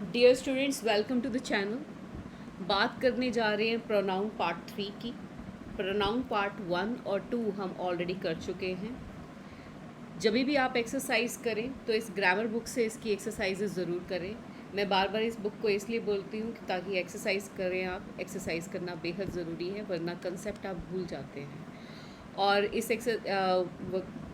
Dear students, welcome to the channel. बात करने जा रहे हैं प्रोनाउन पार्ट 3 की। प्रोनाउन पार्ट 1 और 2 हम ऑलरेडी कर चुके हैं। जब भी आप एक्सरसाइज करें तो इस ग्रामर बुक से इसकी एक्सरसाइजेज ज़रूर करें। मैं बार बार इस बुक को इसलिए बोलती हूँ कि ताकि एक्सरसाइज करें। आप एक्सरसाइज करना बेहद ज़रूरी है, वरना कंसेप्ट आप भूल जाते हैं। और इस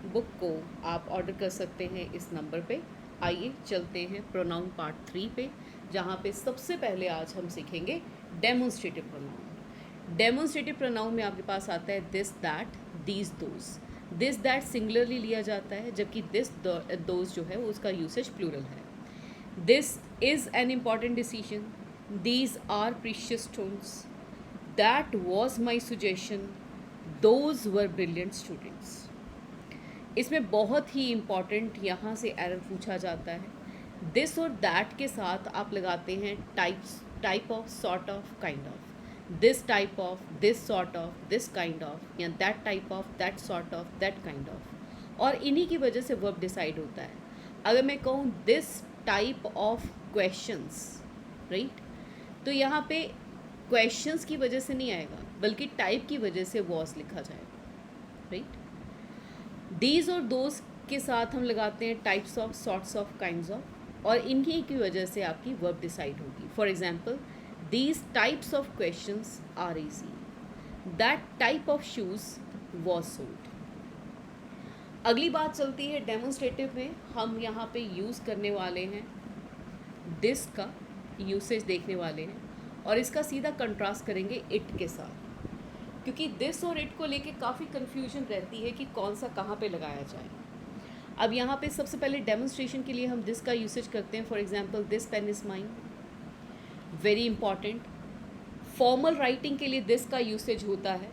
बुक को आप ऑर्डर कर सकते हैं इस नंबर पे। आइए चलते हैं प्रोनाउन पार्ट 3 पे, जहाँ पे सबसे पहले आज हम सीखेंगे डेमोन्स्ट्रेटिव प्रोनाउन। डेमोन्स्ट्रेटिव प्रोनाउन में आपके पास आता है this, that, these, those. This that singularly लिया जाता है, जबकि दिस दोज जो है वो उसका यूसेज प्लूरल है। This is an important decision, these are precious stones, that was my suggestion, those were brilliant students. इसमें बहुत ही इम्पॉर्टेंट यहाँ से एरर पूछा जाता है। दिस और दैट के साथ आप लगाते हैं type of, sort of, kind of. This type of, this sort of, this kind of, या that type of, that sort of, that kind of. और इन्हीं की वजह से वर्ब डिसाइड होता है। अगर मैं कहूँ this type of questions, right, तो यहाँ पे क्वेश्चंस की वजह से नहीं आएगा, बल्कि टाइप की वजह से वॉज लिखा जाएगा, राइट। दीज और दोज के साथ हम लगाते हैं types of, sorts of, kinds of, और इन्हीं की वजह से आपकी वर्ब डिसाइड होगी। For example, these types of questions are easy, that type of shoes was sold. अगली बात चलती है डेमोन्स्ट्रेटिव में। हम यहाँ पे यूज़ करने वाले हैं दिस का यूसेज देखने वाले हैं, और इसका सीधा कंट्रास्ट करेंगे इट के साथ, क्योंकि दिस और इट को लेके काफ़ी कन्फ्यूजन रहती है कि कौन सा कहाँ पे लगाया जाए। अब यहाँ पे सबसे पहले डेमोन्स्ट्रेशन के लिए हम दिस का यूसेज करते हैं। For example, this pen is mine, very important. Formal writing के लिए दिस का यूसेज होता है,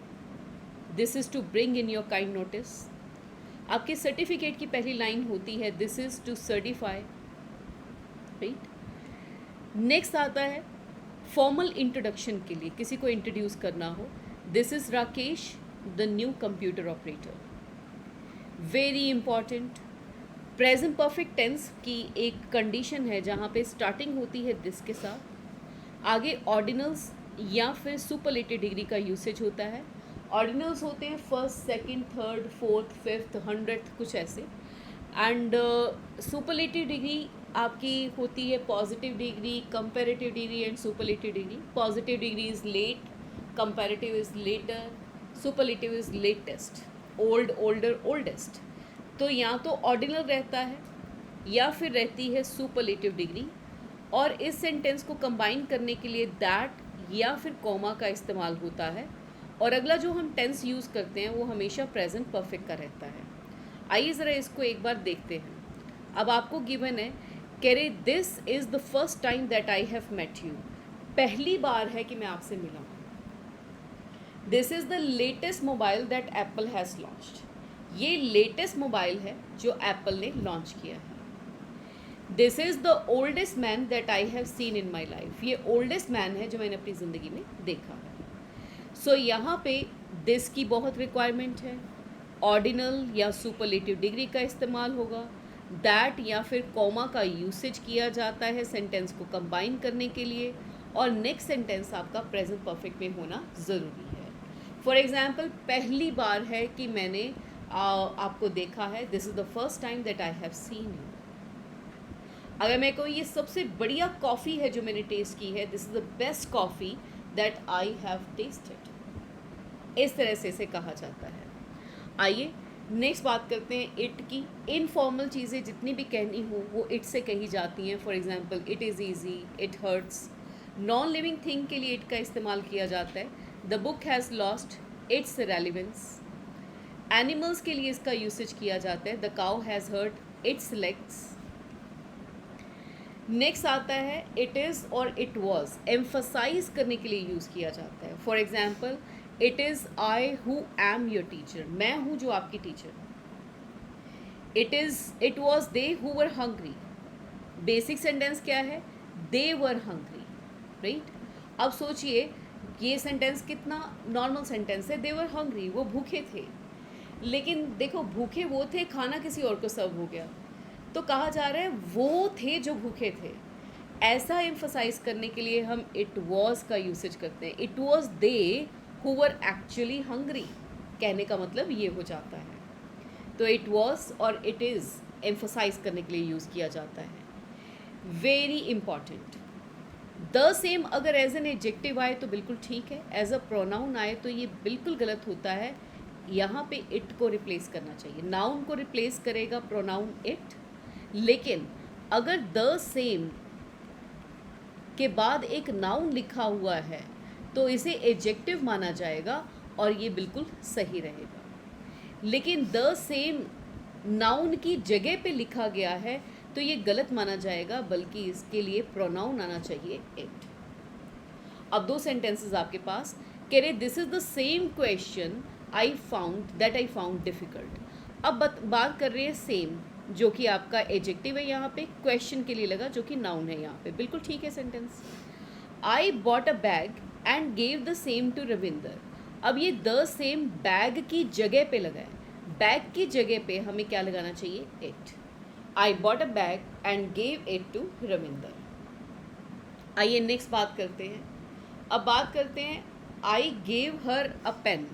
this is to bring in your kind notice. आपके सर्टिफिकेट की पहली लाइन होती है this is to certify, right. Next आता है फॉर्मल इंट्रोडक्शन के लिए, किसी को इंट्रोड्यूस करना हो, this is Rakesh the new computer operator, very important. Present perfect tense की एक कंडीशन है जहाँ पे स्टार्टिंग होती है दिस के साथ, आगे ऑर्डिनल्स या फिर सुपरलेटिव डिग्री का यूसेज होता है। ऑर्डिनल्स होते हैं first, second, third, fourth, fifth, 100th, कुछ ऐसे। एंड सुपरलेटिव डिग्री आपकी होती है positive degree, comparative degree and superlative degree. Positive degree is late, comparative is later, superlative is latest, old, older, oldest. तो या तो ऑर्डिनल रहता है या फिर रहती है सुपरलेटिव डिग्री, और इस सेंटेंस को कंबाइन करने के लिए दैट या फिर कॉमा का इस्तेमाल होता है। और अगला जो हम टेंस यूज़ करते हैं वो हमेशा प्रेजेंट परफेक्ट का रहता है। आइए ज़रा इसको एक बार देखते हैं। अब आपको गिवन है, कह रहे this is the first time that I have met you, पहली बार है कि मैं आपसे मिला हूँ। This is the latest mobile that Apple has launched, ये लेटेस्ट मोबाइल है जो एप्पल ने लॉन्च किया है। This is the oldest man that I have seen in my life, ये ओल्डेस्ट मैन है जो मैंने अपनी ज़िंदगी में देखा है। सो यहाँ पे दिस की बहुत रिक्वायरमेंट है। ऑर्डिनल या सुपरलेटिव डिग्री का इस्तेमाल होगा, दैट या फिर कॉमा का यूसेज किया जाता है सेंटेंस को कंबाइन करने के लिए, और नेक्स्ट सेंटेंस आपका प्रेजेंट परफेक्ट में होना ज़रूरी है। फॉर एग्जाम्पल, पहली बार है कि मैंने आपको देखा है, this is the first time that I have seen you. अगर मैं कहूँ ये सबसे बढ़िया कॉफ़ी है जो मैंने टेस्ट की है, this is the best coffee that I have tested, इस तरह से इसे कहा जाता है। आइए नेक्स्ट बात करते हैं इट की। इनफॉर्मल चीज़ें जितनी भी कहनी हो वो इट से कही जाती हैं। For example, it is easy, it hurts. Non living thing के लिए इट का इस्तेमाल किया जाता है, the book has lost its relevance. Animals के लिए इसका यूसेज किया जाता है, the cow has hurt its legs. Next आता है इट इज़ और इट वॉज, एम्फसाइज करने के लिए यूज़ किया जाता है। For example, it is I who am your teacher, मैं हूँ जो आपकी teacher. It was they who were hungry, basic sentence क्या है, दे वर हंग्री, राइट। अब सोचिए ये सेंटेंस कितना नॉर्मल सेंटेंस है, दे वर हंग्री, वो भूखे थे। लेकिन देखो, भूखे वो थे, खाना किसी और को सर्व हो गया, तो कहा जा रहा है वो थे जो भूखे थे। ऐसा एम्फसाइज करने के लिए हम इट वॉज का यूसेज करते हैं। It was they who were actually hungry, कहने का मतलब ये हो जाता है। तो इट वॉज और इट इज़ एम्फसाइज करने के लिए यूज़ किया जाता है। वेरी इंपॉर्टेंट, द सेम अगर एज एन एडजेक्टिव आए तो बिल्कुल ठीक है, एज अ प्रोनाउन आए तो ये बिल्कुल गलत होता है। यहाँ पे इट को रिप्लेस करना चाहिए, नाउन को रिप्लेस करेगा प्रोनाउन इट। लेकिन अगर द सेम के बाद एक नाउन लिखा हुआ है तो इसे एडजेक्टिव माना जाएगा और ये बिल्कुल सही रहेगा। लेकिन द सेम नाउन की जगह पे लिखा गया है तो ये गलत माना जाएगा, बल्कि इसके लिए प्रोनाउन आना चाहिए इट। अब दो सेंटेंसेस आपके पास, कह रहे this is the same question I found difficult. अब बात कर रहे हैं सेम, जो कि आपका एडजेक्टिव है, यहाँ पे क्वेश्चन के लिए लगा, जो कि नाउन है यहाँ पे, बिल्कुल ठीक है sentence. I bought a bag and gave the same to Ravinder. अब ये द सेम बैग की जगह पे लगा है, बैग की जगह पे हमें क्या लगाना चाहिए, it. I bought a bag and gave it to Ravinder. आइए नेक्स्ट बात करते हैं। अब बात करते हैं I gave her a pen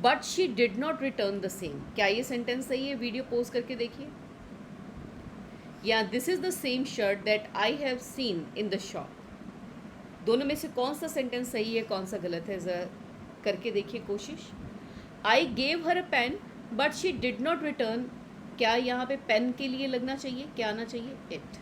but she did not return the same. क्या ये सेंटेंस सही है? वीडियो पोज करके देखिए। या this is the same shirt that I have seen in the shop. दोनों में से कौन सा सेंटेंस सही है, कौन सा गलत है, जरा करके देखिए कोशिश। आई gave her a pen but she did not return, क्या यहाँ पे पेन के लिए लगना चाहिए, क्या आना चाहिए, it.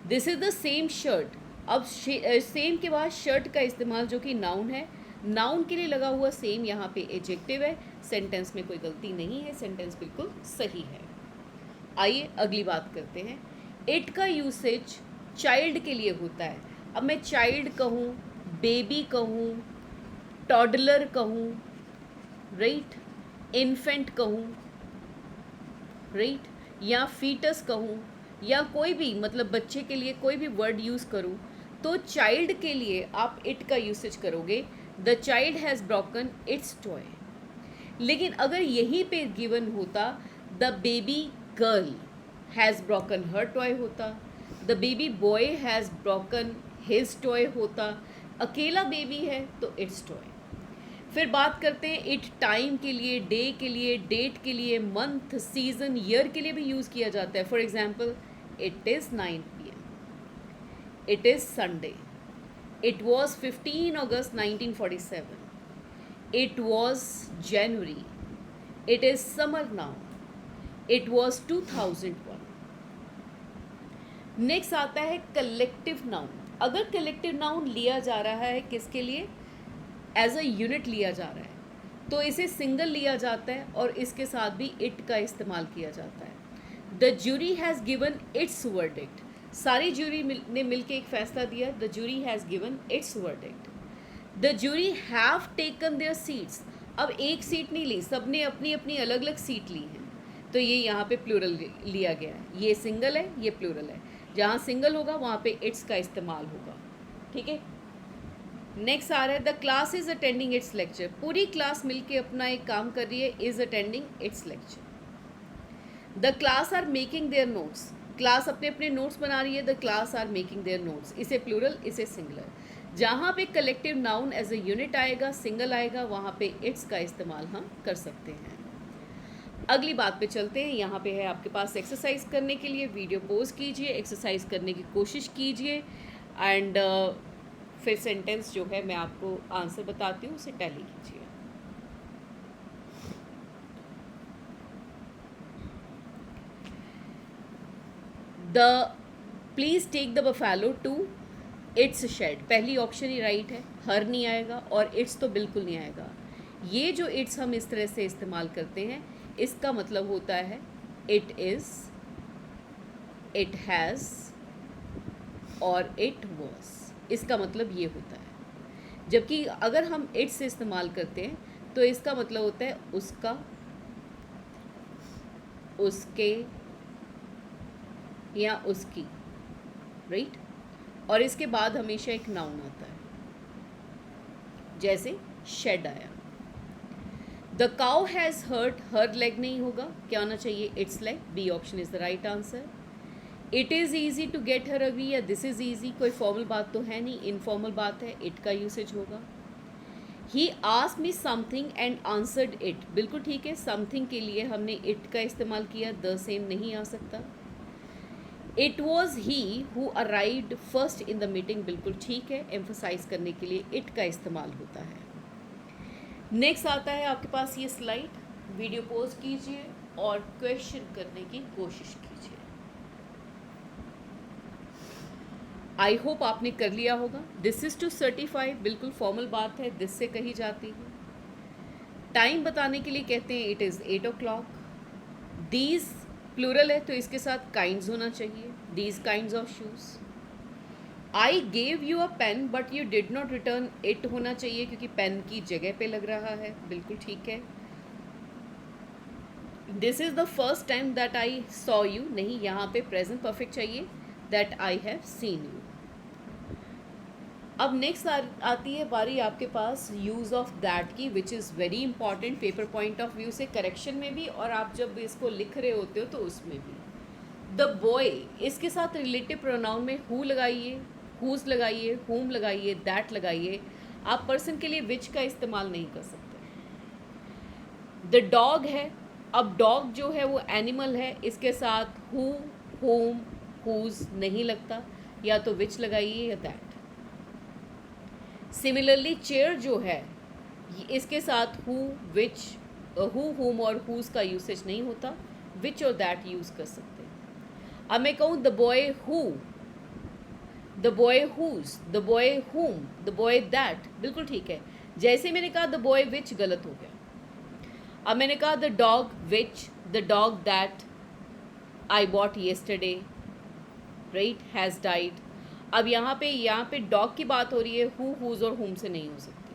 This is the same shirt. अब सेम के बाद शर्ट का इस्तेमाल, जो कि नाउन है, नाउन के लिए लगा हुआ सेम यहाँ पे एडजेक्टिव है। सेंटेंस में कोई गलती नहीं है, सेंटेंस बिल्कुल सही है। आइए अगली बात करते हैं। इट का यूसेज चाइल्ड के लिए होता है। अब मैं चाइल्ड कहूँ, बेबी कहूँ, टॉडलर कहूँ, राइट, इन्फेंट कहूँ, राइट, या फीटस कहूँ, या कोई भी मतलब बच्चे के लिए कोई भी वर्ड यूज़ करूँ, तो चाइल्ड के लिए आप इट का यूसेज करोगे। The child has broken its toy. लेकिन अगर यहीं पे गिवन होता the baby girl has broken her toy होता, the baby boy has broken his toy होता, अकेला बेबी है तो इट्स टॉय। फिर बात करते हैं इट टाइम के लिए, डे के लिए, डेट के लिए, मंथ, सीजन, ईयर के लिए भी यूज़ किया जाता है। For example, it is 9 PM, it is Sunday, it was 15 August 1947, it was January, it is summer now, it was 2001। Next आता है कलेक्टिव नाउन। अगर कलेक्टिव नाउन लिया जा रहा है किसके लिए, एज अ यूनिट लिया जा रहा है, तो इसे सिंगल लिया जाता है और इसके साथ भी इट का इस्तेमाल किया जाता है। The jury has given its verdict. सारी जूरी ने मिलकर एक फैसला दिया। The jury has given its verdict. The jury have taken their seats. अब एक सीट नहीं ली, सब ने अपनी अपनी अलग अलग सीट ली हैं, तो ये यहाँ पे प्लूरल लिया गया है। ये सिंगल है, ये प्लूरल है। जहाँ सिंगल होगा वहाँ पे इट्स का इस्तेमाल होगा, ठीक है। नेक्स्ट आ रहा है the class is attending its lecture. पूरी क्लास मिलके अपना एक काम कर रही है, is attending its lecture. The class are making their notes. Class अपने अपने नोट्स बना रही है। The class are making their notes, इसे प्लूरल, इसे सिंगुलर। जहाँ पे collective noun as a unit आएगा, सिंगल आएगा, वहाँ पे इट्स का इस्तेमाल हम कर सकते हैं। अगली बात पे चलते हैं। यहाँ पे है आपके पास एक्सरसाइज करने के लिए। वीडियो पॉज कीजिए, एक्सरसाइज करने की कोशिश कीजिए एंड फिर सेंटेंस जो है मैं आपको आंसर बताती हूँ, उसे टैली कीजिए। Please take the buffalo to its shed. पहली ऑप्शन ही राइट है, हर नहीं आएगा और इट्स तो बिल्कुल नहीं आएगा। ये जो इट्स हम इस तरह से इस्तेमाल करते हैं, इसका मतलब होता है इट इज़, इट हैज़ और इट वॉज। इसका मतलब ये होता है। जबकि अगर हम इट से इस्तेमाल करते हैं तो इसका मतलब होता है उसका, उसके या उसकी, राइट। और इसके बाद हमेशा एक नाउन आता है, जैसे शेड आया। The cow has hurt her leg नहीं होगा, क्या होना चाहिए, its leg. B option is the right answer. It is easy to get her agree या दिस इज़ ईजी कोई फॉर्मल बात तो है नहीं, इनफॉर्मल बात है, इट का यूसेज होगा। He asked me something and answered it, बिल्कुल ठीक है, समथिंग के लिए हमने इट का इस्तेमाल किया, द सेम नहीं आ सकता। It was he who arrived first in the meeting, बिल्कुल ठीक है, एम्फोसाइज करने के लिए इट का इस्तेमाल होता है। नेक्स्ट आता है आपके पास ये स्लाइड, वीडियो पॉज कीजिए और क्वेश्चन करने की कोशिश कीजिए। आई होप आपने कर लिया होगा। दिस इज टू सर्टिफाई, बिल्कुल फॉर्मल बात है, दिस से कही जाती है। टाइम बताने के लिए कहते हैं it is 8 o'clock। These plural है तो इसके साथ काइंड्स होना चाहिए, these kinds of shoes. I gave you a pen but you did not return it होना चाहिए क्योंकि पेन की जगह पे लग रहा है, बिल्कुल ठीक है। This is the first time that I saw you, नहीं, यहाँ पे प्रेजेंट परफेक्ट चाहिए, that I have seen you. अब नेक्स्ट आती है बारी आपके पास यूज़ ऑफ दैट की, which is very important paper point of view से, करेक्शन में भी और आप जब इसको लिख रहे होते हो तो उसमें भी। द बॉय, इसके साथ रिलेटिव प्रोनाउन में हु लगाइए, हुज लगाइए, होम लगाइए, दैट लगाइए, आप पर्सन के लिए विच का इस्तेमाल नहीं कर सकते। द डॉग है, अब डॉग जो है वो एनिमल है, इसके साथ हु, होम, हुज नहीं लगता, या तो विच लगाइए या दैट। सिमिलरली चेयर जो है इसके साथ हु, विच, हु, होम और हुज का यूसेज नहीं होता, विच और दैट यूज़ कर सकते हैं। अब मैं कहूँ the boy who, the boy whose, the boy whom, the boy that, बिल्कुल ठीक है। जैसे मैंने कहा द बॉय विच, गलत हो गया। अब मैंने कहा the dog which, the dog that I bought yesterday, right, has died. अब यहाँ पे डॉग की बात हो रही है, हु, हुज और हुम से नहीं हो सकती।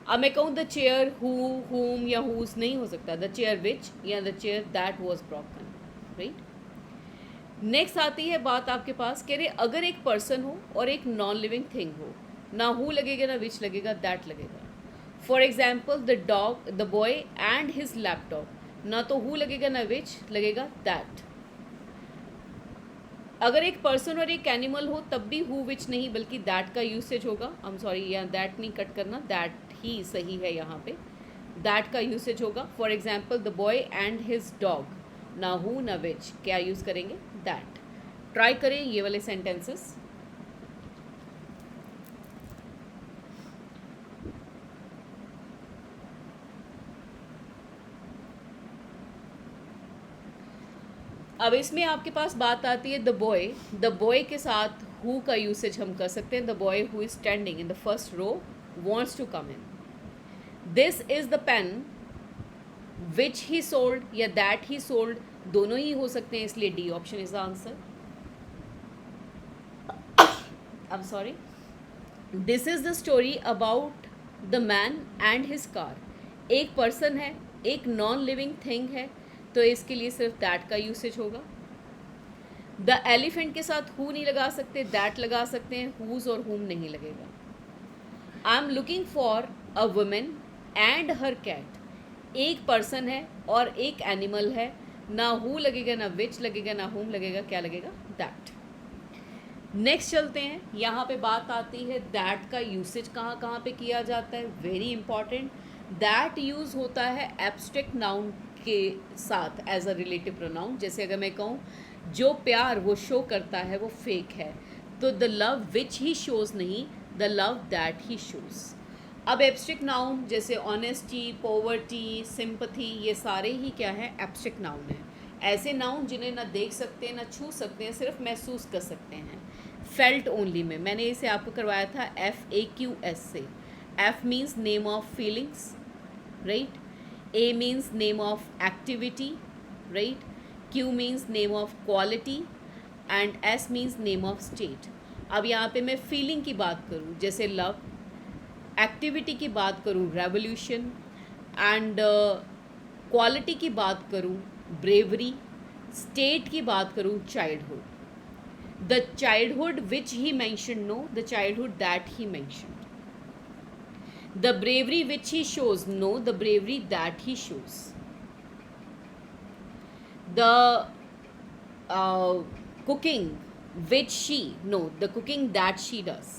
अब मैं कहूँ द चेयर हु, हुम या हुज, नहीं हो सकता, द चेयर विच या the chair that was broken, right. Next आती है बात आपके पास, कह रहे अगर एक पर्सन हो और एक नॉन लिविंग थिंग हो, ना हु लगेगा ना विच लगेगा, दैट लगेगा। For example the dog, the boy and his laptop, ना तो हु लगेगा ना विच लगेगा, दैट। अगर एक पर्सन और एक एनिमल हो तब भी हु विच नहीं बल्कि दैट का यूसेज होगा, आई एम सॉरी, यहाँ दैट नहीं कट करना, दैट ही सही है, यहाँ पे दैट का यूसेज होगा। For example the boy and his dog, ना हु ना विच, क्या यूज़ करेंगे, दैट। ट्राई करें ये वाले सेंटेंसेस। अब इसमें आपके पास बात आती है द बॉय के साथ हु का यूसेज हम कर सकते हैं, the boy who is standing in the first row wants to come in. This is the pen which he sold या दैट ही सोल्ड, दोनों ही हो सकते हैं, इसलिए D option is the answer. I am sorry. This is the story about the man and his car, एक person है, एक नॉन लिविंग थिंग है, तो इसके लिए सिर्फ दैट का यूसेज होगा। द एलिफेंट के साथ हु नहीं लगा सकते, दैट लगा सकते हैं, हुज और हुम नहीं लगेगा। I am looking for a women and her cat, एक पर्सन है और एक एनिमल है, ना हु लगेगा ना विच लगेगा ना हुम लगेगा, क्या लगेगा, दैट। नेक्स्ट चलते हैं, यहाँ पे बात आती है दैट का यूसेज कहाँ कहाँ पे किया जाता है, वेरी इंपॉर्टेंट। दैट यूज़ होता है एब्स्ट्रैक्ट नाउन के साथ एज अ रिलेटिव प्रोनाउन। जैसे अगर मैं कहूँ जो प्यार वो शो करता है वो फेक है, तो the love which he shows नहीं, the love that he shows. अब एब्स्ट्रैक्ट नाउन जैसे ऑनेस्टी, पॉवर्टी, सिंपथी, ये सारे ही क्या है, एब्स्ट्रैक्ट नाउन है। ऐसे नाउन जिन्हें ना देख सकते हैं ना छू सकते हैं, सिर्फ महसूस कर सकते हैं। फेल्ट ओनली में मैंने इसे आपको करवाया था FAQS से। F means name of feelings, right, A means name of activity, right? Q means name of quality and S means name of state. अब यहाँ पे मैं फीलिंग की बात करूँ जैसे लव, एक्टिविटी की बात करूँ रेवोल्यूशन, एंड क्वालिटी की बात करूँ ब्रेवरी, स्टेट की बात करूँ childhood. The childhood which he mention, no, the childhood that he mention. The bravery which he shows, no, the bravery that he shows. The cooking which she, no, the cooking that she does.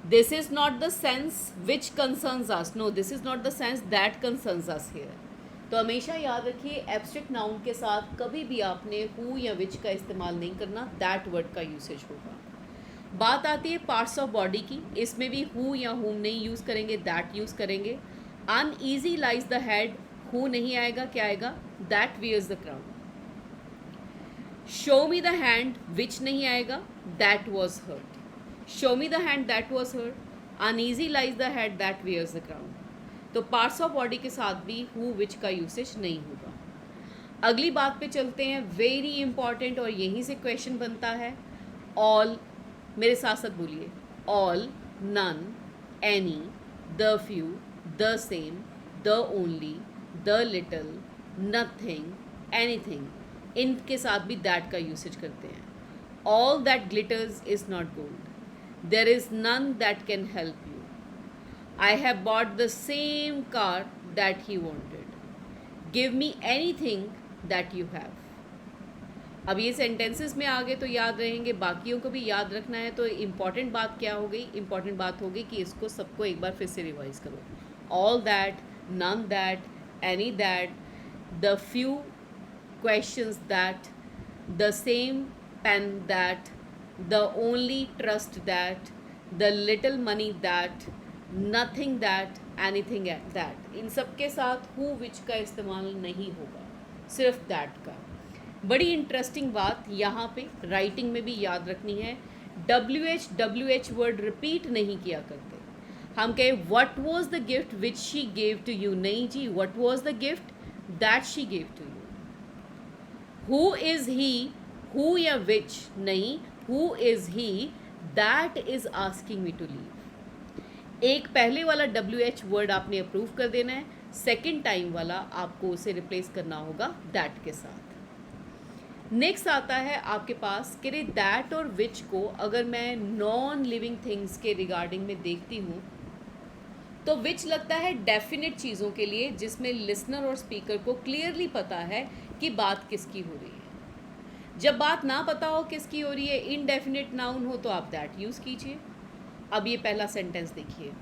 This is not the sense which concerns us, no, this is not the sense that concerns us here. तो हमेशा याद रखिए abstract noun के साथ कभी भी आपने who या विच का इस्तेमाल नहीं करना, दैट वर्ड का यूसेज होगा। बात आती है पार्ट्स ऑफ बॉडी की, इसमें भी हु या हुम नहीं यूज़ करेंगे, दैट यूज़ करेंगे। Uneasy lies the head, who नहीं आएगा, क्या आएगा, that wears the crown. Show me the hand, which नहीं आएगा, that was hurt. Show me the hand, that was hurt. Uneasy lies the head, that wears the crown. तो parts of body के साथ भी हु विच का usage नहीं होगा। अगली बात पे चलते हैं, वेरी इंपॉर्टेंट, और यहीं से क्वेश्चन बनता है। ऑल, मेरे साथ साथ बोलिए, all, none, any, the few, the same, the only, the little, nothing, anything, इनके साथ भी दैट का यूसेज करते हैं। All that glitters is not gold, there is none that can help you, I have bought the same car that he wanted, give me anything that you have. अब ये sentences में आगे तो याद रहेंगे, बाकियों को भी याद रखना है। तो इम्पॉर्टेंट बात क्या हो गई, इम्पॉर्टेंट बात हो गई कि इसको सबको एक बार फिर से रिवाइज करो। All that, none that, any that, the few questions that, the same pain that, the only trust that, the little money that, nothing that, anything that, इन सब के साथ हु विच का इस्तेमाल नहीं होगा, सिर्फ दैट का। बड़ी इंटरेस्टिंग बात यहाँ पे राइटिंग में भी याद रखनी है, WH वर्ड रिपीट नहीं किया करते। हम कहे what was the gift which she gave to you, नहीं जी, what was the gift that she gave to you. Who is he, who या विच नहीं, who is he that is asking me to leave. एक पहले वाला WH word आपने approve कर देना है, सेकेंड टाइम वाला आपको उसे रिप्लेस करना होगा दैट के साथ। नेक्स्ट आता है आपके पास कि दैट और विच को अगर मैं नॉन लिविंग थिंग्स के रिगार्डिंग में देखती हूँ तो विच लगता है डेफिनेट चीज़ों के लिए जिसमें लिसनर और स्पीकर को क्लियरली पता है कि बात किसकी हो रही है। जब बात ना पता हो किसकी हो रही है, इनडेफिनेट नाउन हो, तो आप दैट यूज़ कीजिए। अब ये पहला सेंटेंस देखिए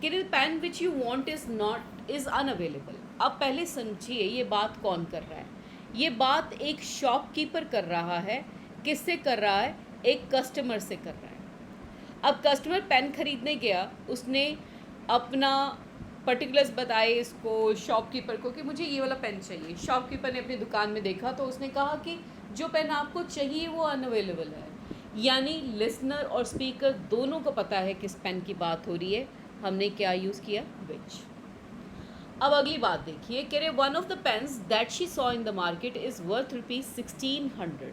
कि pen which you want is unavailable. अब पहले समझिए ये बात कौन कर रहा है। ये बात एक शॉपकीपर कर रहा है, किससे कर रहा है, एक कस्टमर से कर रहा है। अब कस्टमर पेन खरीदने गया, उसने अपना पर्टिकुलर्स बताए इसको शॉपकीपर को कि मुझे ये वाला पेन चाहिए। शॉपकीपर ने अपनी दुकान में देखा तो उसने कहा कि जो पेन आपको चाहिए वो अनअवेलेबल है। यानी लिसनर और स्पीकर दोनों को पता है किस पेन की बात हो रही है। हमने क्या यूज़ किया, विच। अब अगली बात देखिए कि one of the pens that she saw in the market is worth ₹1600।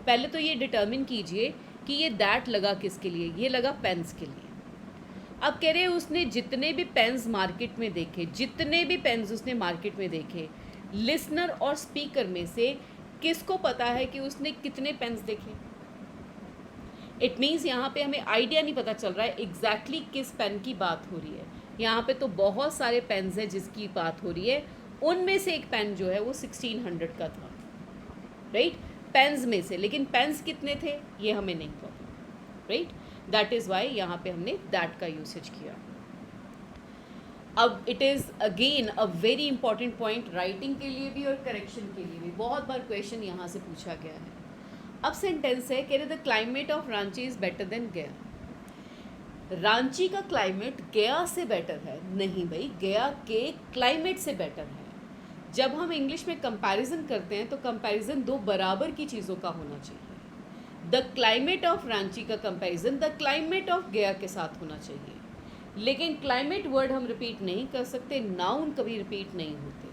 पहले तो ये डिटर्मिन कीजिए कि ये दैट लगा किसके लिए, ये लगा पेन्स के लिए। अब कह रहे उसने जितने भी पेन्स मार्केट में देखे, जितने भी पेन्स उसने मार्केट में देखे, लिसनर और स्पीकर में से किसको पता है कि उसने कितने पेन्स देखे। इट मीन्स यहाँ पे हमें आइडिया नहीं पता चल रहा है एग्जैक्टली किस पेन की बात हो रही है। यहाँ पे तो बहुत सारे पेन्स हैं जिसकी बात हो रही है, उनमें से एक पेन जो है वो 1600 का था, राइट, पेन्स में से। लेकिन पेन्स कितने थे ये हमें नहीं पता, राइट, दैट इज़ वाई यहाँ पे हमने दैट का यूसेज किया। अब it is again a very important point writing के लिए भी और करेक्शन के लिए भी। बहुत बार क्वेश्चन यहाँ से पूछा गया है। अब सेंटेंस है कह रहे the climate of Ranchi is better than गया। रांची का क्लाइमेट गया से बेटर है? नहीं भाई, गया के क्लाइमेट से बेटर है। जब हम इंग्लिश में कंपैरिजन करते हैं तो कंपैरिजन दो बराबर की चीज़ों का होना चाहिए। द क्लाइमेट ऑफ रांची का कंपैरिजन द क्लाइमेट ऑफ गया के साथ होना चाहिए। लेकिन क्लाइमेट वर्ड हम रिपीट नहीं कर सकते, नाउन कभी रिपीट नहीं होते।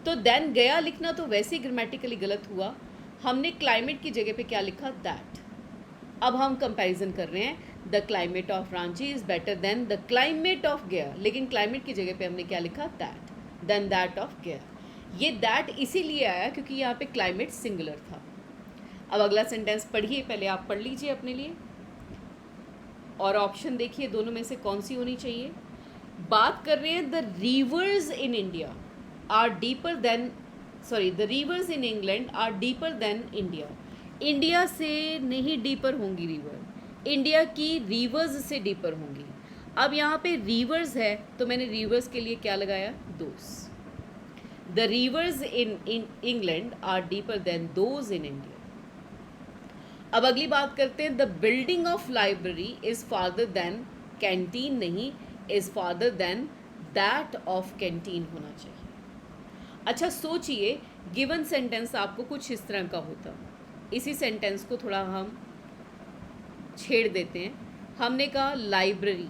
तो देन गया लिखना तो वैसे ही ग्रामेटिकली गलत हुआ। हमने क्लाइमेट की जगह पे क्या लिखा, दैट। अब हम कंपैरिजन कर रहे हैं, the climate of Ranchi is better than the climate of गया, लेकिन क्लाइमेट की जगह पे हमने क्या लिखा, दैट, देन दैट ऑफ गया। ये दैट इसीलिए आया क्योंकि यहाँ पे क्लाइमेट सिंगुलर था। अब अगला सेंटेंस पढ़िए, पहले आप पढ़ लीजिए अपने लिए और ऑप्शन देखिए दोनों में से कौन सी होनी चाहिए। बात कर रहे हैं the rivers in India are deeper than sorry the rivers in England are deeper than India. India से नहीं डीपर होंगी रिवर, इंडिया की रिवर्स से डीपर होंगी। अब यहाँ पे रिवर्स है तो मैंने रिवर्स के लिए क्या लगाया, those. The rivers in England are deeper than those in India. अब अगली बात करते हैं, the building of library is farther than canteen, नहीं, is farther than that of canteen होना चाहिए। अच्छा सोचिए, गिवन सेंटेंस आपको कुछ इस तरह का होता, इसी सेंटेंस को थोड़ा हम छेड़ देते हैं। हमने कहा library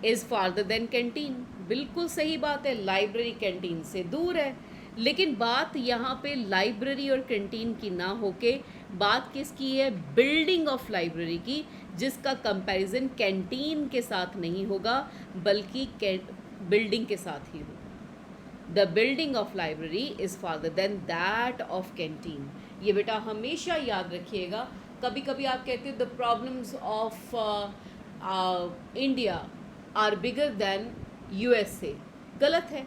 is farther than canteen, बिल्कुल सही बात है, लाइब्रेरी कैंटीन से दूर है। लेकिन बात यहाँ पे लाइब्रेरी और कैंटीन की ना होके बात किसकी है, बिल्डिंग ऑफ लाइब्रेरी की, जिसका कंपैरिजन कैंटीन के साथ नहीं होगा बल्कि बिल्डिंग के साथ ही होगा। The building of library is farther than that of canteen. ये बेटा हमेशा याद रखिएगा। कभी कभी आप कहते हैं the problems of India are bigger than USA, गलत है।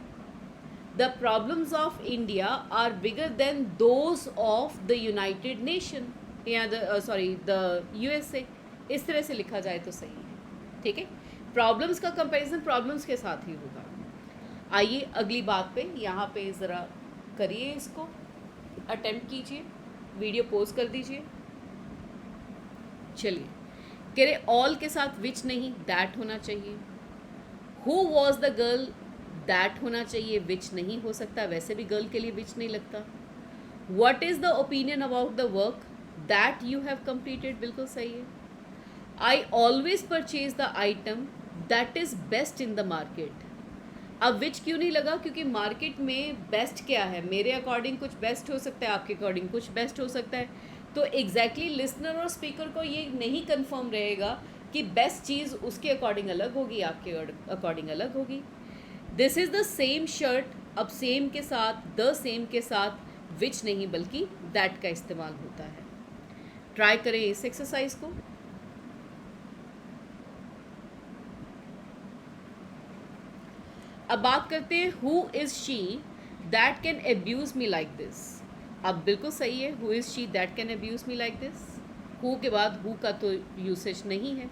The problems of India are bigger than those of the United Nation या द यूएसए, इस तरह से लिखा जाए तो सही है, ठीक है। प्रॉब्लम्स का कंपैरिजन प्रॉब्लम्स के साथ ही होगा। आइए अगली बात पे, यहाँ पे ज़रा करिए, इसको अटेम्प्ट कीजिए, वीडियो पोज कर दीजिए। चलिए, कह रहे ऑल के साथ विच नहीं, दैट होना चाहिए। Who was the girl, that होना चाहिए, विच नहीं हो सकता, वैसे भी गर्ल के लिए विच नहीं लगता। What is the opinion about the work that you have completed, बिल्कुल सही है। I always purchase the item that is best in the market. अब विच क्यों नहीं लगा, क्योंकि मार्केट में बेस्ट क्या है, मेरे अकॉर्डिंग कुछ बेस्ट हो सकता है, आपके अकॉर्डिंग कुछ बेस्ट हो सकता है। तो एग्जैक्टली लिसनर और स्पीकर को ये नहीं कंफर्म रहेगा कि बेस्ट चीज़ उसके अकॉर्डिंग अलग होगी, आपके अकॉर्डिंग अलग होगी। This is the same shirt, अब सेम के साथ, द सेम के साथ विच नहीं बल्कि दैट का इस्तेमाल होता है। ट्राई करें इस एक्सरसाइज को। अब बात करते हैं, who is she that can abuse me like this. अब बिल्कुल सही है, who is she that can abuse me like this. Who के बाद हु का तो यूसेज नहीं है।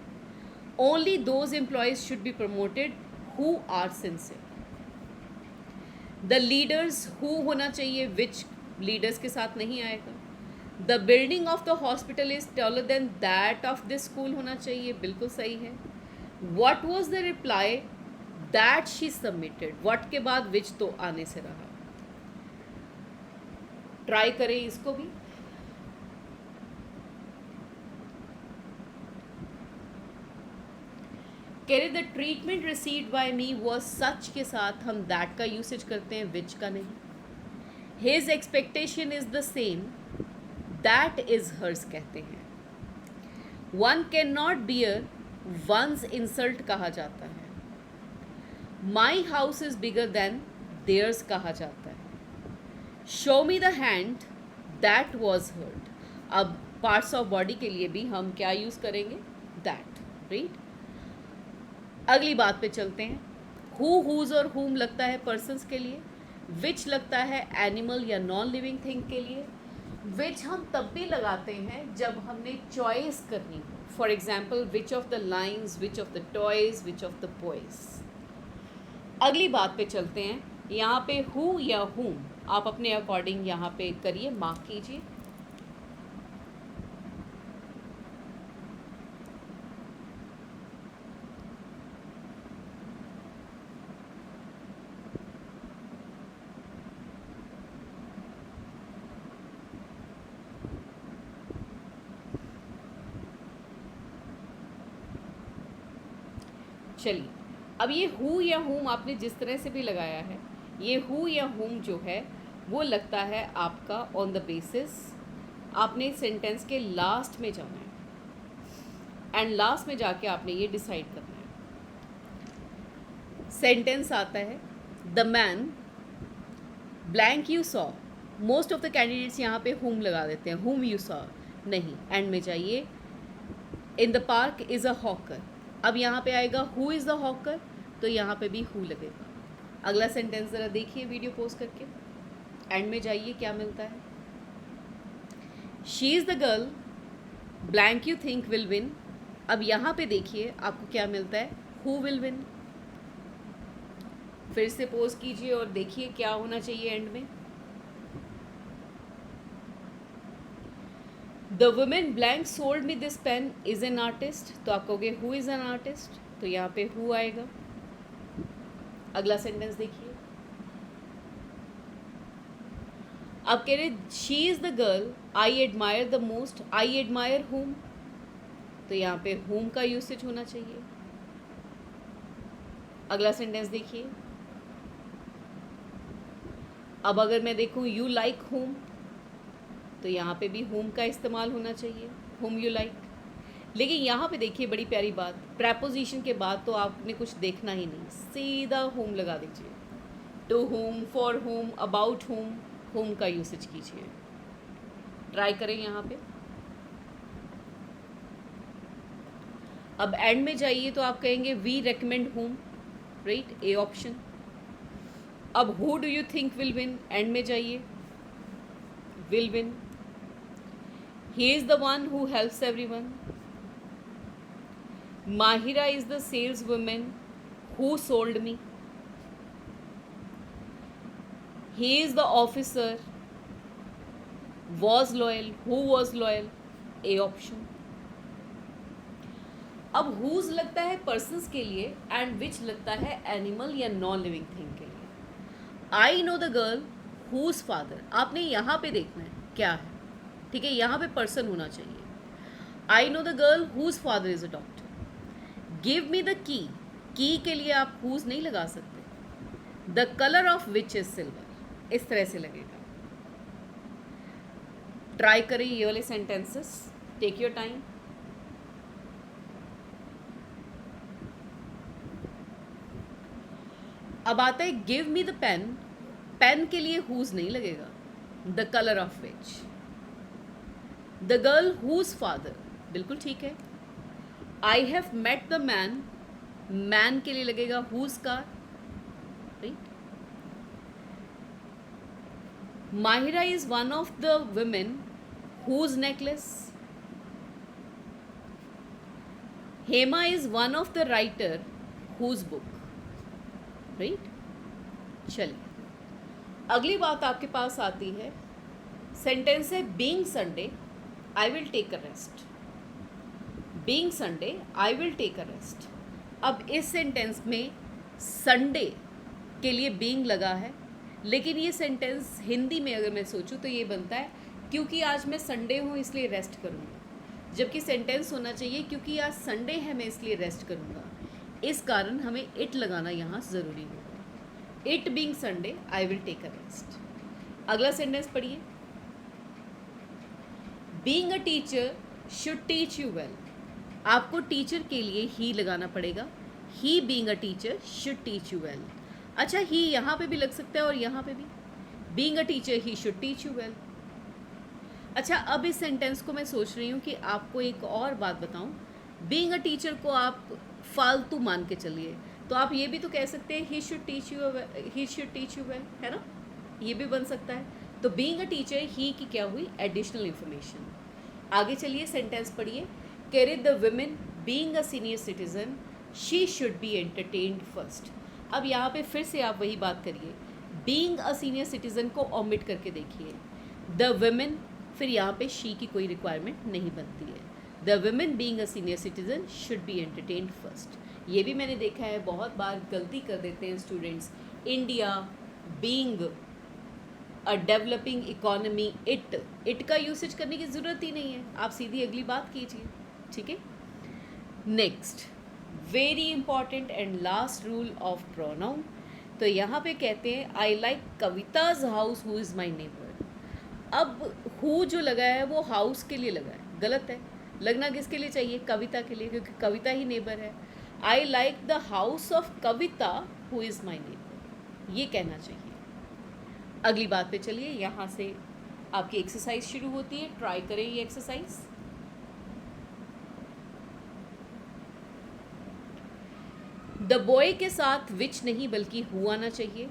Only those employees should be promoted who are sincere. The leaders, who होना चाहिए, विच लीडर्स के साथ नहीं आएगा। The building of the hospital is taller than that of this school होना चाहिए, बिल्कुल सही है। What was the reply that she submitted, what के बाद विच तो आने से रहा। ट्राई करें इसको भी। कह रहे the treatment received by me was such के साथ हम दैट का यूसेज करते हैं, विच का नहीं। His expectation is the same, that is hers कहते हैं। One can not bear one's insult कहा जाता है। My house is bigger than theirs कहा जाता है। Show me the hand that was hurt. अब पार्ट्स ऑफ बॉडी के लिए भी हम क्या यूज़ करेंगे, दैट, राइट। अगली बात पे चलते हैं। हु, हुज और हुम लगता है पर्सन्स के लिए, विच लगता है एनिमल या नॉन लिविंग थिंग के लिए। विच हम तब भी लगाते हैं जब हमने चॉइस करनी हो। For example, which of the lines, which of the toys, which of the boys. अगली बात पे चलते हैं। यहाँ पे हु या हुम आप अपने अकॉर्डिंग यहाँ पे करिए, मार्क कीजिए। चलिए, अब ये हु या हुम आपने जिस तरह से भी लगाया है, ये हु या हुम जो है वो लगता है आपका ऑन द बेसिस, आपने सेंटेंस के लास्ट में जाना है एंड लास्ट में जाके आपने ये डिसाइड करना है। सेंटेंस आता है, the man blank you saw. Most of the candidates यहाँ पे हुम लगा देते हैं, हुम यू सॉ नहीं, एंड में जाइए। In the park is a hawker. अब यहाँ पे आएगा हु इज़ द हॉकर, तो यहाँ पे भी हु लगेगा। अगला सेंटेंस ज़रा देखिए वीडियो पोज करके। एंड में जाइए क्या मिलता है। She is the girl blank you think will win. अब यहाँ पे देखिए आपको क्या मिलता है, हु विल विन। फिर से पोज कीजिए और देखिए क्या होना चाहिए एंड में। The women blank sold me this pen is an artist, तो आप कहोगे हु इज़ एन आर्टिस्ट, तो यहाँ पे हु आएगा। अगला सेंटेंस देखिए, अब कह रहे she is the girl I admire the most, I admire हुम, तो यहाँ पे हुम का यूसेज होना चाहिए। अगला सेंटेंस देखिए, अब अगर मैं देखूँ यू लाइक हुम, तो यहाँ पे भी हुम का इस्तेमाल होना चाहिए, हुम यू लाइक। लेकिन यहाँ पे देखिए बड़ी प्यारी बात, प्रेपोजिशन के बाद तो आपने कुछ देखना ही नहीं, सीधा हुम लगा दीजिए। टू हुम, फॉर हुम, अबाउट हुम का यूसेज कीजिए। ट्राई करें यहाँ पे। अब एंड में जाइए तो आप कहेंगे we recommend whom, right, A option. अब who do you think will win, end में जाइए, will win. He is the one who helps everyone. Mahira is the sales women who sold me. He is the officer was loyal, who was loyal, A option. अब whose लगता है persons के लिए and which लगता है animal या non living thing के लिए। I know the girl whose father, आपने यहाँ पे देखना है क्या है, ठीक है, यहाँ पे पर्सन होना चाहिए। I know the girl whose father is a doctor. Give me the key के लिए आप हुज नहीं लगा सकते। The colour of which is silver, इस तरह से लगेगा। ट्राई करें ये वाले सेंटेंसेस, टेक योर टाइम। अब आता है give me the pen, pen के लिए हुज नहीं लगेगा। The colour of which. The girl whose father, बिल्कुल ठीक है। I have met the man, man के लिए लगेगा whose car, right. Mahira is one of the women whose necklace. Hema is one of the writer whose book, right. चलिए अगली बात आपके पास आती है, सेंटेंस है being Sunday I will take a rest. Being Sunday I will take a rest. अब इस सेंटेंस में संडे के लिए बीइंग लगा है, लेकिन ये सेंटेंस हिंदी में अगर मैं सोचूं तो ये बनता है क्योंकि आज मैं संडे हूँ इसलिए रेस्ट करूँगा, जबकि सेंटेंस होना चाहिए क्योंकि आज संडे है मैं इसलिए रेस्ट करूँगा। इस कारण हमें इट लगाना यहाँ ज़रूरी होगा। It being Sunday I will take a rest. अगला सेंटेंस पढ़िए, being a teacher should teach you well. आपको टीचर के लिए ही लगाना पड़ेगा। He being a teacher should teach you well. अच्छा, ही यहाँ पे भी लग सकता है और यहाँ पे भी। Being a teacher he should teach you well. अच्छा, अब इस सेंटेंस को मैं सोच रही हूँ कि आपको एक और बात बताऊँ। बीइंग अ टीचर को आप फालतू मान के चलिए, तो आप ये भी तो कह सकते हैं he should teach you well, है ना, ये भी बन सकता है। तो बीइंग अ टीचर ही की क्या हुई, एडिशनल इंफॉर्मेशन। आगे चलिए सेंटेंस पढ़िए, कह the women being a senior citizen she should be entertained first. अब यहाँ पे फिर से आप वही बात करिए, बीइंग अ सीनियर सिटीजन को ओमिट करके देखिए। द वुमेन, फिर यहाँ पे शी की कोई रिक्वायरमेंट नहीं बनती है। The women being a senior citizen should be entertained first. ये भी मैंने देखा है, बहुत बार गलती कर देते हैं students. India being a developing economy, it का यूसेज करने की ज़रूरत ही नहीं है, आप सीधी अगली बात कीजिए, ठीक है। Next, very important and last rule of pronoun. तो यहाँ पे कहते हैं I like Kavita's house who is my neighbour. अब हु जो लगा है वो हाउस के लिए लगा है, गलत है। लगना किसके लिए चाहिए, कविता के लिए, क्योंकि कविता ही नेबर है। I like the house of Kavita who is my neighbour, ये कहना चाहिए। अगली बात पे चलिए, यहाँ से आपकी एक्सरसाइज शुरू होती है। ट्राई करें ये एक्सरसाइज। द बॉय के साथ विच नहीं बल्कि हु आना चाहिए।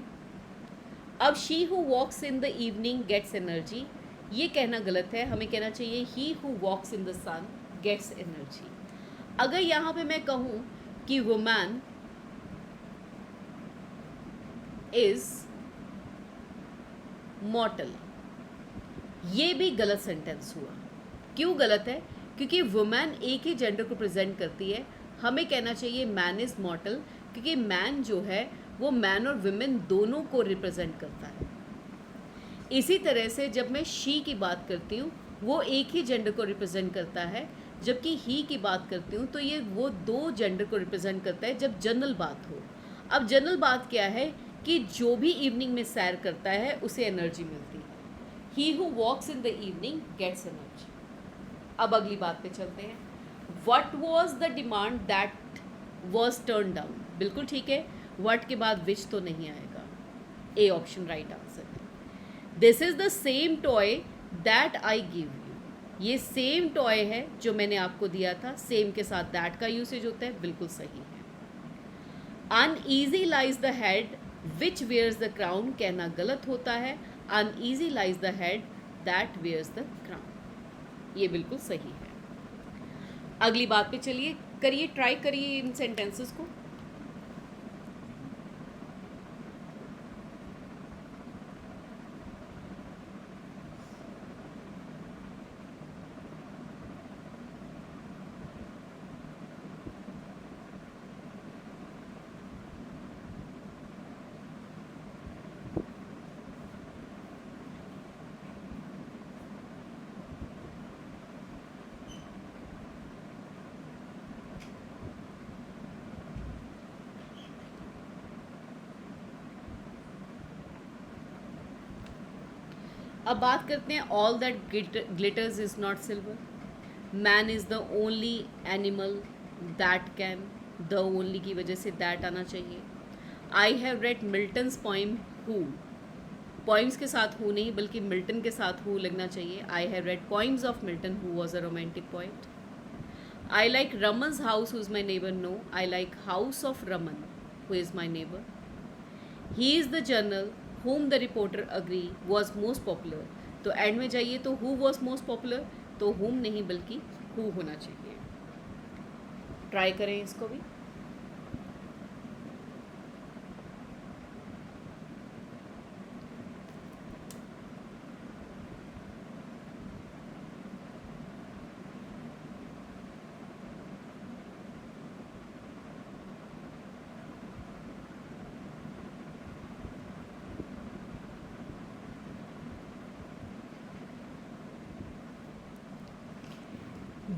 अब she who walks in the evening gets energy, ये कहना गलत है, हमें कहना चाहिए he who walks in the sun gets energy. अगर यहाँ पे मैं कहूँ कि वुमैन इज मॉर्टल, ये भी गलत सेंटेंस हुआ। क्यों गलत है? क्योंकि वुमेन एक ही जेंडर को प्रेजेंट करती है, हमें कहना चाहिए मैन इज़ मॉर्टल, क्योंकि मैन जो है वो मैन और वुमेन दोनों को रिप्रेजेंट करता है। इसी तरह से जब मैं शी की बात करती हूँ वो एक ही जेंडर को रिप्रेजेंट करता है, जबकि ही की बात करती हूँ तो ये वो दो जेंडर को रिप्रेजेंट करता है जब जनरल बात हो। अब जनरल बात क्या है कि जो भी इवनिंग में सैर करता है उसे एनर्जी मिलती है। He who walks in the evening gets energy. अब अगली बात पे चलते हैं। What was the demand that was turn down, बिल्कुल ठीक है, वट के बाद विच तो नहीं आएगा, ए ऑप्शन राइट आंसर है। This is the same toy that I give you, ये सेम टॉय है जो मैंने आपको दिया था, सेम के साथ दैट का यूसेज होता है, बिल्कुल सही है। Uneasy lies the head which wears the crown, कहना गलत होता है, uneasy lies the head that wears the crown, ये बिल्कुल सही है। अगली बात पे चलिए, करिए, ट्राई करिए इन सेंटेंसेस को। अब बात करते हैं all that glitters is not silver, man is the only animal that can, the only की वजह से दैट आना चाहिए। I have red Milton's poem who, poems के साथ हु नहीं बल्कि मिल्टन के साथ हु लगना चाहिए। I have read poems of Milton who was a romantic poet. I like Raman's house who is my neighbour, no, I like house of Raman who is my neighbour. He is the journal whom the reporter agree was most popular, तो end में जाइए तो who was most popular, तो whom नहीं बल्कि who होना चाहिए। Try करें इसको भी।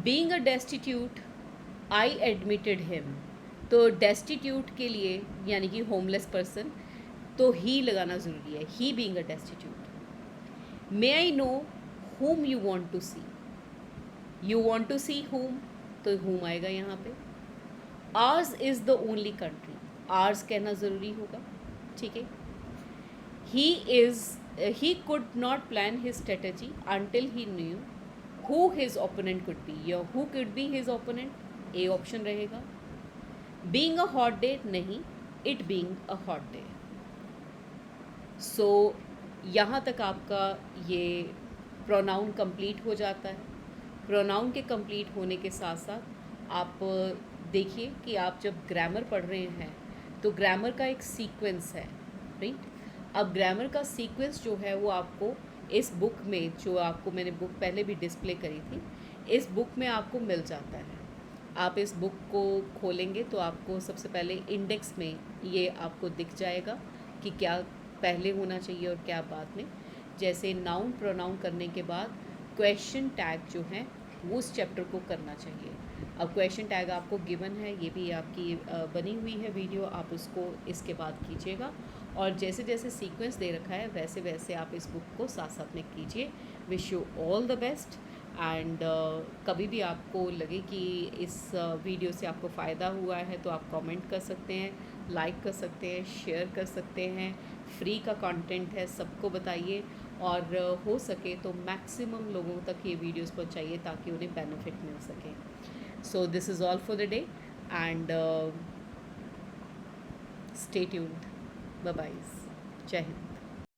Being a destitute I admitted him, तो डेस्टिट्यूट के लिए यानी कि होमलेस पर्सन, तो ही लगाना ज़रूरी है, he being a destitute. May I know whom you want to see, you want to see whom, तो whom आएगा यहाँ पे। Ours is the only country, ours कहना ज़रूरी होगा, ठीक है। He could not plan his strategy until he knew who his opponent could be, या who could be his opponent, A option रहेगा। being a hot day नहीं, it being a hot day। सो यहाँ तक आपका ये प्रोनाउन कंप्लीट हो जाता है। प्रोनाउन के कंप्लीट होने के साथ साथ आप देखिए कि आप जब ग्रामर पढ़ रहे हैं तो ग्रामर का एक सीक्वेंस है, राइट। अब ग्रामर का सीक्वेंस जो है वो आपको इस बुक में, जो आपको मैंने बुक पहले भी डिस्प्ले करी थी, इस बुक में आपको मिल जाता है। आप इस बुक को खोलेंगे तो आपको सबसे पहले इंडेक्स में ये आपको दिख जाएगा कि क्या पहले होना चाहिए और क्या बाद में। जैसे नाउन प्रोनाउन करने के बाद क्वेश्चन टैग जो है वो उस चैप्टर को करना चाहिए। अब क्वेश्चन टैग आपको गिवन है, ये भी आपकी बनी हुई है वीडियो, आप उसको इसके बाद कीजिएगा। और जैसे जैसे सीक्वेंस दे रखा है वैसे वैसे आप इस बुक को साथ साथ में कीजिए। Wish you all the best. And कभी भी आपको लगे कि इस वीडियो से आपको फ़ायदा हुआ है तो आप कमेंट कर सकते हैं, लाइक कर सकते हैं, शेयर कर सकते हैं। फ्री का कंटेंट है, सबको बताइए और हो सके तो मैक्सिमम लोगों तक ये वीडियोस पहुंचाइए ताकि उन्हें बेनिफिट मिल सके। So this is all for the day and stay tuned. Bye bye. जय हिंद।